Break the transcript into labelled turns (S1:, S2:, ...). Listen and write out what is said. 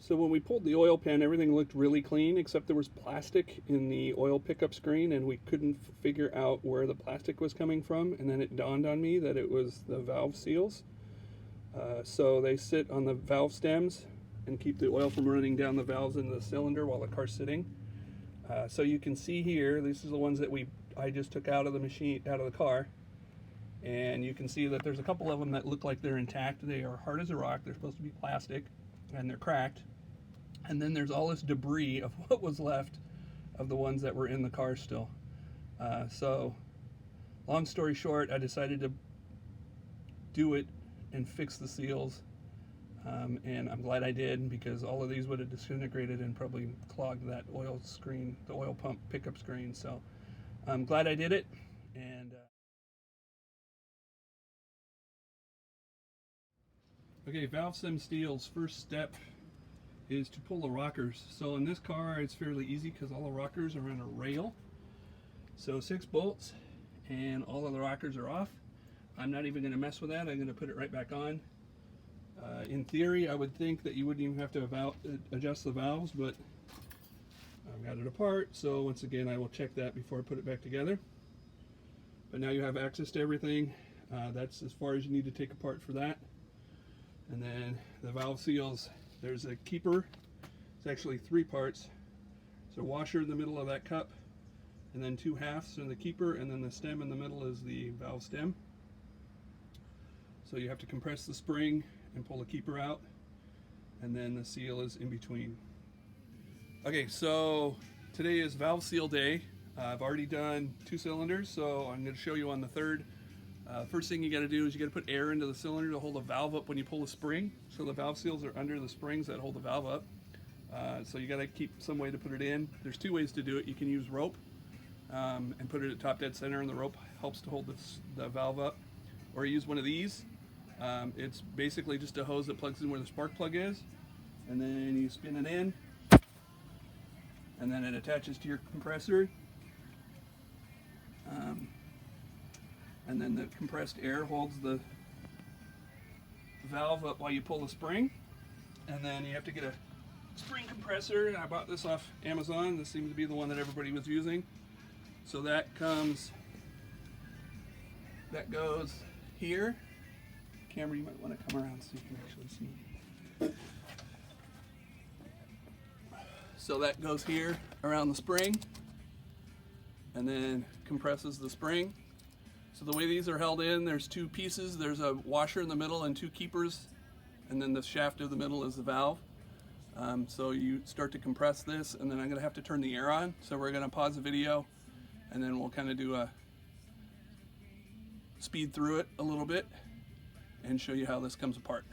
S1: So when we pulled the oil pan, everything looked really clean, except there was plastic in the oil pickup screen, and we couldn't figure out where the plastic was coming from. And then it dawned on me that it was the valve seals. So they sit on the valve stems and keep the oil from running down the valves in the cylinder while the car's sitting. So you can see here, these are the ones that I just took out of the machine, out of the car. And you can see that there's a couple of them that look like they're intact. They are hard as a rock. They're supposed to be plastic, and they're cracked. And then there's all this debris of what was left of the ones that were in the car still. So long story short, I decided to do it and fix the seals. And I'm glad I did, because all of these would have disintegrated and probably clogged that oil screen, the oil pump pickup screen. So I'm glad I did it. And okay, valve stem seals, first step is to pull the rockers. So in this car it's fairly easy because all the rockers are on a rail. So 6 bolts and all of the rockers are off. I'm not even going to mess with that. I'm going to put it right back on. In theory, I would think that you wouldn't even have to adjust the valves, but I've got it apart, so once again I will check that before I put it back together. But now you have access to everything. That's as far as you need to take apart for that. And then the valve seals, there's a keeper. It's actually 3 parts. So a washer in the middle of that cup, and then 2 halves in the keeper, and then the stem in the middle is the valve stem. So you have to compress the spring and pull the keeper out, and then the seal is in between. Okay, so today is valve seal day. I've already done 2 cylinders, so I'm going to show you on the 3rd. First thing you got to do is you got to put air into the cylinder to hold the valve up when you pull the spring. So the valve seals are under the springs that hold the valve up. So you got to keep some way to put it in. There's 2 ways to do it. You can use rope and put it at top dead center, and the rope helps to hold the valve up. Or you use one of these. It's basically just a hose that plugs in where the spark plug is, and then you spin it in, and then it attaches to your compressor. And then the compressed air holds the valve up while you pull the spring. And then you have to get a spring compressor, and I bought this off Amazon. This seems to be the one that everybody was using. So that goes here. Camera, you might want to come around so you can actually see. So that goes here around the spring, and then compresses the spring. So the way these are held in, there's 2 pieces. There's a washer in the middle and 2 keepers, and then the shaft of the middle is the valve. So you start to compress this, and then I'm going to have to turn the air on. So we're going to pause the video, and then we'll kind of do a speed through it a little bit and show you how this comes apart.